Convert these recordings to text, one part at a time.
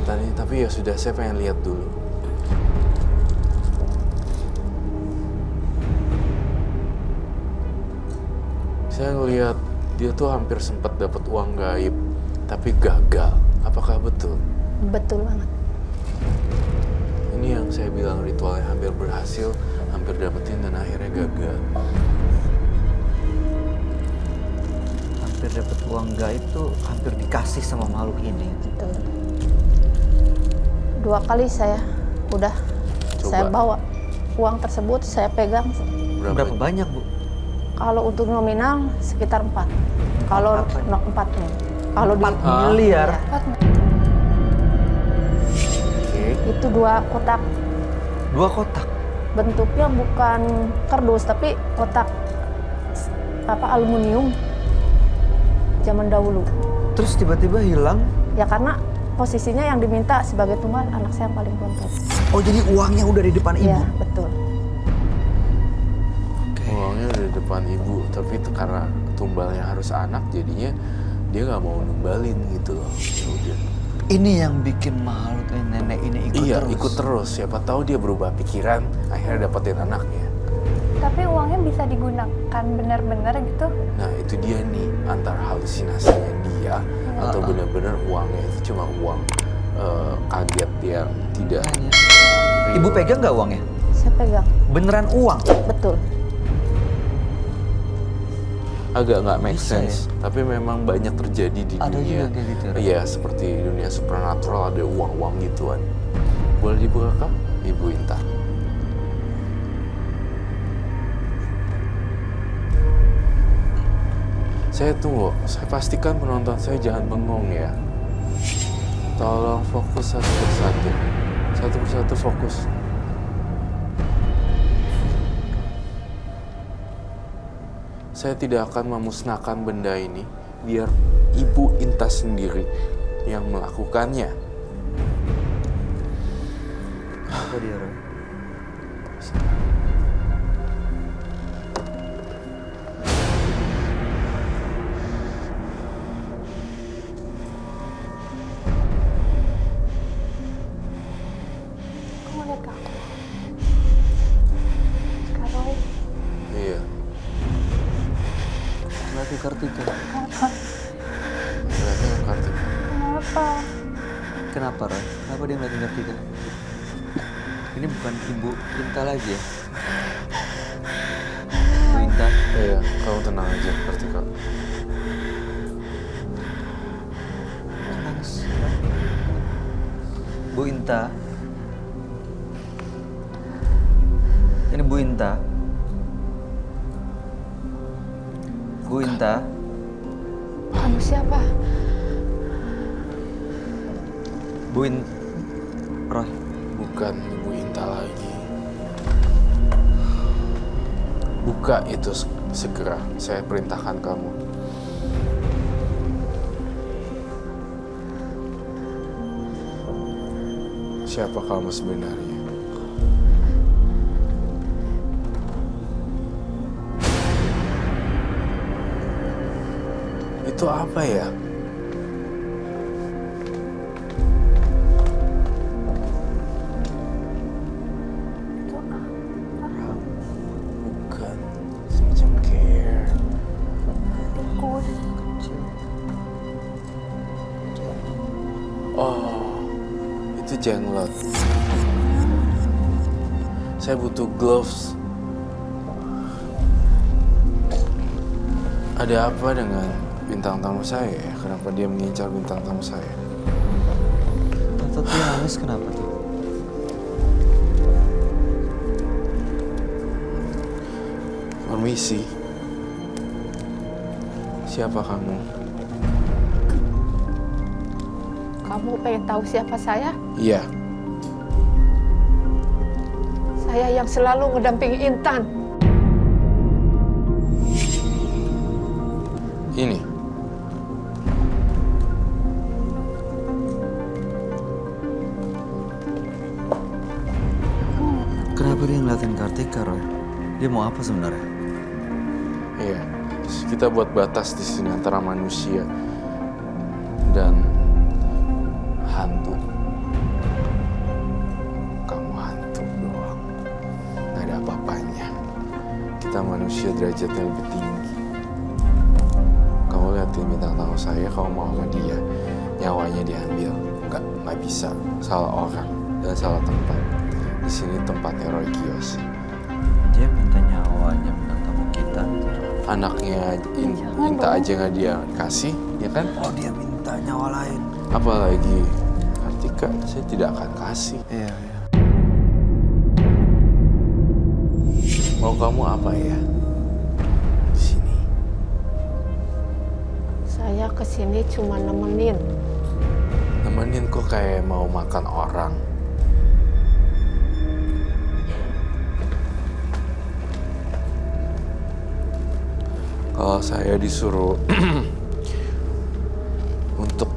kesempatan ini, tapi ya sudah, saya pengen lihat dulu. Saya ngelihat dia tuh hampir sempat dapat uang gaib, tapi gagal. Apakah betul? Betul banget. Ini yang saya bilang ritualnya hampir berhasil, hampir dapetin dan akhirnya gagal. Hampir dapat uang gaib tuh hampir dikasih sama makhluk ini. Betul. 2 kali saya udah saya bawa uang tersebut, saya pegang. Berapa banyak, Bu? Kalau untuk nominal sekitar 4. Kalau 4 nih. Kalau 4 miliar. Oke. Itu 2 kotak. 2 kotak. Bentuknya bukan kardus tapi kotak aluminium zaman dahulu. Terus tiba-tiba hilang. Ya karena posisinya yang diminta sebagai tumbal anak saya yang paling bontot. Oh, jadi uangnya udah di depan ibu? Iya, betul. Uangnya udah di depan ibu, tapi itu karena tumbalnya harus anak, jadinya dia nggak mau numbalin gitu loh. Ya udah. Ini yang bikin makhluk nenek ini ikut Iya, terus. ikut terus. Siapa tahu dia berubah pikiran, akhirnya dapetin anaknya. Tapi uangnya bisa digunakan benar-benar gitu? Nah, itu dia nih, antara halusinasinya dia atau benar-benar uangnya itu cuma uang kaget yang tidak. Ibu pegang nggak uangnya? Saya pegang. Beneran uang? Betul. Agak nggak make Bisa, sense, tapi memang banyak terjadi di Ada dunia. juga kayak gitu, Ra? Iya, seperti dunia supernatural ada uang-uang gituan. Boleh dibuka kah, Ibu Intan? Saya tunggu, saya pastikan penonton saya jangan bengong ya. Tolong fokus satu persatu. Satu persatu fokus. Saya tidak akan memusnahkan benda ini, biar Ibu Intan sendiri yang melakukannya. Apa dia, Roy? Kamu lihat ke aku. Kak Roy, Iya. Ratu Kartika. kenapa? Kelihatan Kartika. Kenapa? Kenapa, Roy? Kenapa dia ngeliatin Kartika? Ini bukan Ibu Inta lagi ya? Bu Inta. Iya, kamu tenang aja, Kartika. Nangis. Bu Inta. Ini Bu Inta. Bu Inta. Kamu siapa? Bu In... Roy. Bukan Ibu Intan lagi. Buka itu segera, saya perintahkan kamu. Siapa kamu sebenarnya? Itu apa ya? Itu apa? Bukan, semacam care. Tikus. Oh, itu jenglot. Saya butuh gloves. Ada apa dengan bintang tamu saya ya? Kenapa dia mengincar bintang tamu saya? Tante tuh nangis kenapa tuh? Permisi. Siapa kamu? Kamu pengen tahu siapa saya? Iya. Saya yang selalu mendampingi Intan. Ini. Kenapa dia ngeliatin Kartika, Roy? Dia mau apa sebenarnya? Iya. Kita buat batas di sini antara manusia dan hantu. kita manusia derajatnya lebih tinggi. Kamu liatin bintang tamu saya, kamu mau sama dia, nyawanya diambil. Nggak bisa. Salah orang dan salah tempat. Di sini tempatnya Roy Kiyoshi. Dia minta nyawanya bintang tamu kita. Anaknya minta aja nggak dia kasih, ya kan? Oh, dia minta nyawa lain. Apalagi Kartika, saya tidak akan kasih. Iya. Mau kamu apa ya? Di sini. Saya kesini cuma nemenin. Nemenin kok kayak mau makan orang. Kalau saya disuruh untuk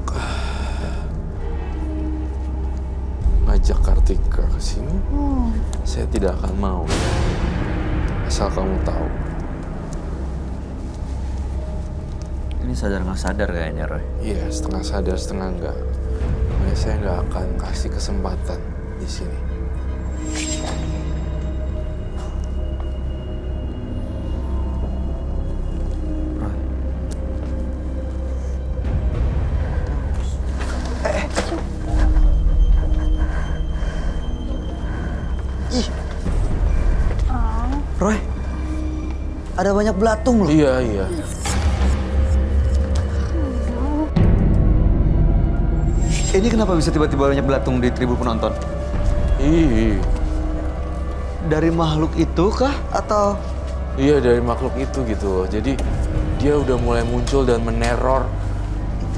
ngajak Kartika ke sini, saya tidak akan mau. Asal kamu tahu. Ini sadar nggak sadar kayaknya, Roy. Iya, setengah sadar, setengah enggak. Makanya saya nggak akan kasih kesempatan di sini. Roy. Roy, ada banyak belatung loh. Iya, iya. Ini kenapa bisa tiba-tiba banyak belatung di tribun penonton? Ih, Dari makhluk itu kah? Atau iya dari makhluk itu gitu loh. Jadi dia udah mulai muncul dan meneror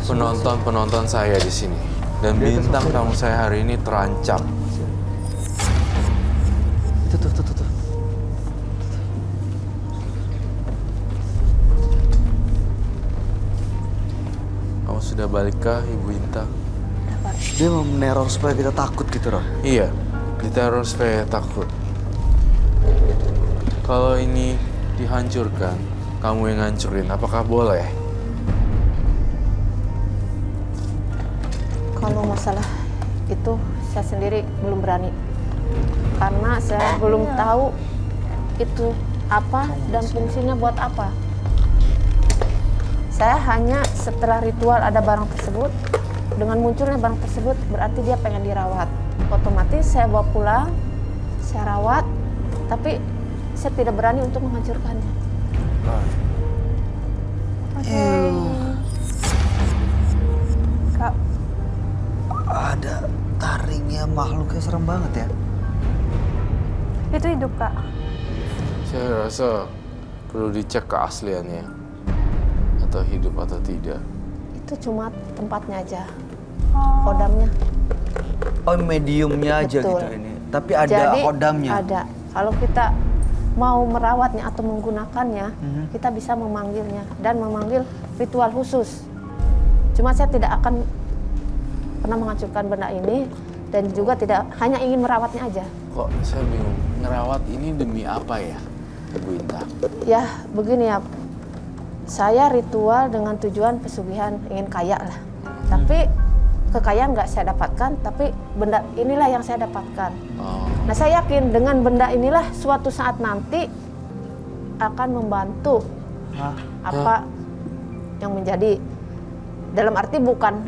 penonton-penonton saya di sini. Dan bintang tamu saya hari ini terancam. itu tuh. Kamu sudah balikkah, Ibu Inta? Dia mau meneror supaya kita takut gitu, Roy? Iya, diteror supaya takut. Kalau ini dihancurkan, kamu yang ngancurin, apakah boleh? Kalau masalah itu saya sendiri belum berani. Karena saya belum tahu itu apa dan fungsinya buat apa. Saya hanya setelah ritual ada barang tersebut, dengan munculnya barang tersebut berarti dia pengen dirawat. Otomatis saya bawa pulang, saya rawat, tapi saya tidak berani untuk menghancurkannya. Oke. Kak, Ada taringnya, makhluknya serem banget ya. itu hidup, Kak. Saya rasa perlu dicek keasliannya. Atau hidup atau tidak. Itu cuma tempatnya aja, Oh, kodamnya. Oh, mediumnya aja Betul. gitu ini. Tapi ada Jadi, kodamnya. ada. Kalau kita mau merawatnya atau menggunakannya, Mhm. kita bisa memanggilnya dan memanggil ritual khusus. Cuma saya tidak akan pernah menghancurkan benda ini dan juga tidak hanya ingin merawatnya aja. Kok saya bingung, ngerawat ini demi apa ya, Ibu Inta? Ya, begini ya. Saya ritual dengan tujuan pesugihan, ingin kaya lah. Tapi kekayaan nggak saya dapatkan, tapi benda inilah yang saya dapatkan. Oh, Nah, saya yakin dengan benda inilah suatu saat nanti akan membantu Hah? apa yang menjadi, dalam arti bukan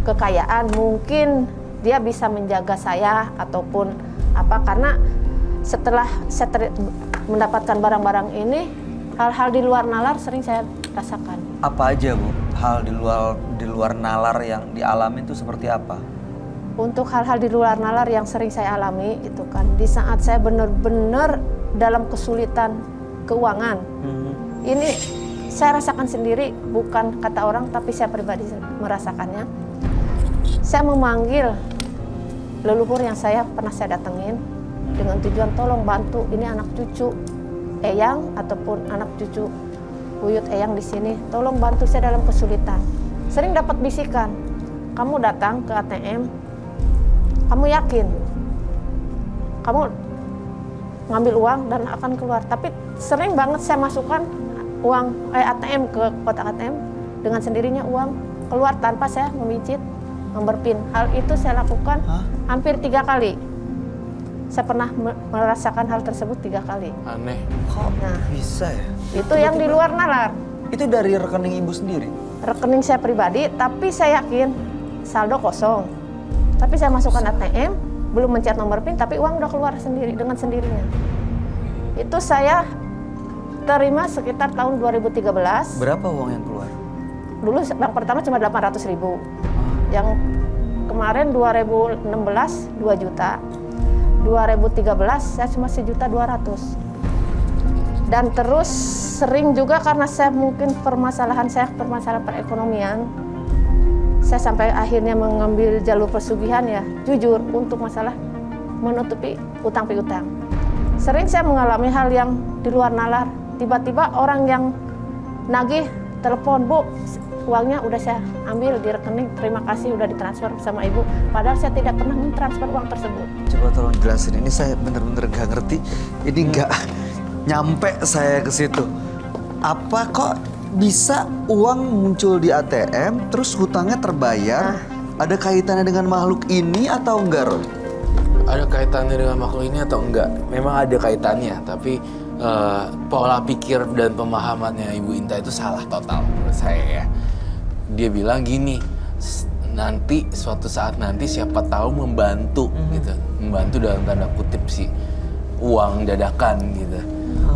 kekayaan, mungkin dia bisa menjaga saya ataupun apa, karena setelah saya mendapatkan barang-barang ini, hal-hal di luar nalar sering saya rasakan. Apa aja, Bu? Hal di luar nalar yang dialamin itu seperti apa? Untuk hal-hal di luar nalar yang sering saya alami itu kan, di saat saya benar-benar dalam kesulitan keuangan, ini saya rasakan sendiri, bukan kata orang, tapi saya pribadi merasakannya. Saya memanggil leluhur yang pernah saya datengin dengan tujuan tolong bantu, ini anak cucu Eyang ataupun anak cucu buyut Eyang di sini, tolong bantu saya dalam kesulitan. Sering dapat bisikan, kamu datang ke ATM, kamu yakin kamu ngambil uang dan akan keluar, tapi sering banget saya masukkan uang ATM ke kotak ATM, dengan sendirinya uang keluar tanpa saya memicit nomor PIN. Hal itu saya lakukan hampir 3 kali. saya pernah merasakan hal tersebut 3 kali. Aneh. Kok Nah. bisa ya? Itu yang di luar nalar. Itu dari rekening ibu sendiri? Rekening saya pribadi, tapi saya yakin saldo kosong. Tapi saya masukkan ATM, belum mencet nomor PIN, tapi uang udah keluar sendiri dengan sendirinya. Itu saya terima sekitar tahun 2013. Berapa uang yang keluar? Dulu yang pertama cuma 800.000. Yang kemarin 2016 2 juta. 2013 saya cuma 1.200.000. Dan terus sering juga karena saya mungkin permasalahan perekonomian. Saya sampai akhirnya mengambil jalur pesugihan ya, jujur untuk masalah menutupi utang piutang. Sering saya mengalami hal yang di luar nalar. Tiba-tiba orang yang nagih telepon, "Bu, uangnya udah saya ambil di rekening, terima kasih udah ditransfer sama ibu." Padahal saya tidak pernah mentransfer uang tersebut. Coba tolong jelasin, ini saya bener-bener gak ngerti. Ini gak nyampe saya ke situ. Apa kok bisa uang muncul di ATM, terus hutangnya terbayar? Ada kaitannya dengan makhluk ini atau enggak, Roy? Ada kaitannya dengan makhluk ini atau enggak? Memang ada kaitannya, tapi pola pikir dan pemahamannya Ibu Inta itu salah total menurut saya ya. Dia bilang gini, nanti suatu saat nanti siapa tahu membantu gitu, membantu dalam tanda kutip sih, uang dadakan gitu.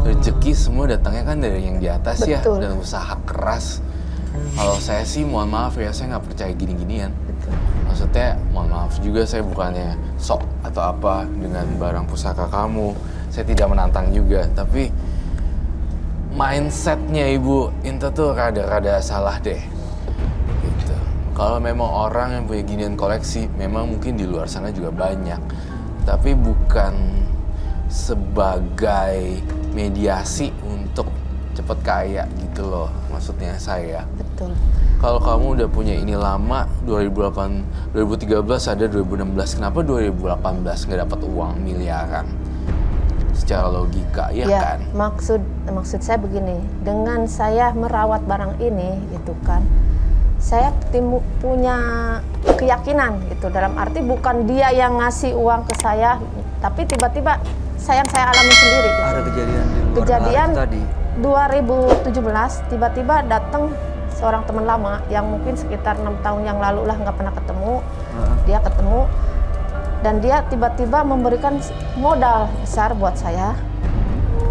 Rezeki semua datangnya kan dari yang di atas. Betul. Ya, dan usaha keras. Kalau saya sih mohon maaf ya, saya nggak percaya gini-ginian. Maksudnya mohon maaf juga, saya bukannya sok atau apa dengan barang pusaka kamu. Saya tidak menantang juga, tapi mindsetnya Ibu Inta tuh rada-rada salah deh. Gitu. Kalau memang orang yang punya ginian koleksi, memang mungkin di luar sana juga banyak, tapi bukan sebagai mediasi untuk cepet kaya gitu loh, maksudnya saya. Betul. Kalau kamu udah punya ini lama, 2013 ada 2016, kenapa 2018 nggak dapat uang miliaran? Secara logika, ya kan? Maksud saya begini, dengan saya merawat barang ini, gitu kan, saya punya keyakinan gitu, dalam arti bukan dia yang ngasih uang ke saya, tapi tiba-tiba saya alami sendiri. Gitu. Ada kejadian di luar Kejadian nalar tadi. 2017 tiba-tiba datang seorang teman lama yang mungkin sekitar 6 tahun yang lalu lah, nggak pernah ketemu. Dia ketemu dan dia tiba-tiba memberikan modal besar buat saya.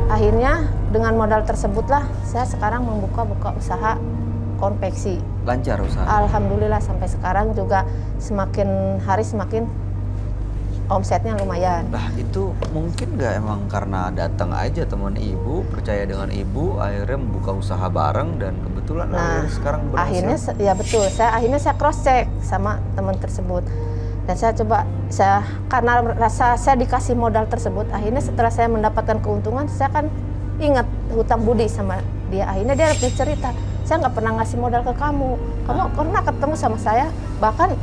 Akhirnya dengan modal tersebutlah saya sekarang buka usaha konveksi. Lancar usaha? Alhamdulillah sampai sekarang juga semakin hari semakin omsetnya lumayan. Nah itu mungkin nggak emang karena datang aja teman ibu, percaya dengan ibu, akhirnya membuka usaha bareng dan kebetulan akhirnya sekarang berhasil? Akhirnya ya betul, saya cross check sama teman tersebut dan karena rasa saya dikasih modal tersebut, akhirnya setelah saya mendapatkan keuntungan, saya kan ingat hutang budi sama dia. Akhirnya dia bercerita, saya nggak pernah ngasih modal ke kamu pernah ketemu sama saya, bahkan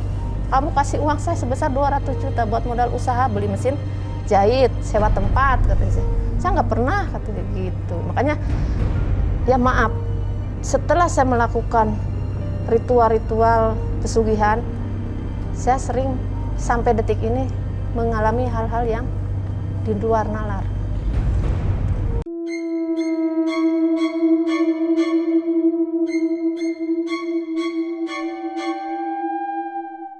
kamu kasih uang saya sebesar 200 juta buat modal usaha, beli mesin jahit, sewa tempat, katanya. Saya nggak pernah, katanya gitu. Makanya, ya maaf, setelah saya melakukan ritual-ritual pesugihan, saya sering sampai detik ini mengalami hal-hal yang di luar nalar.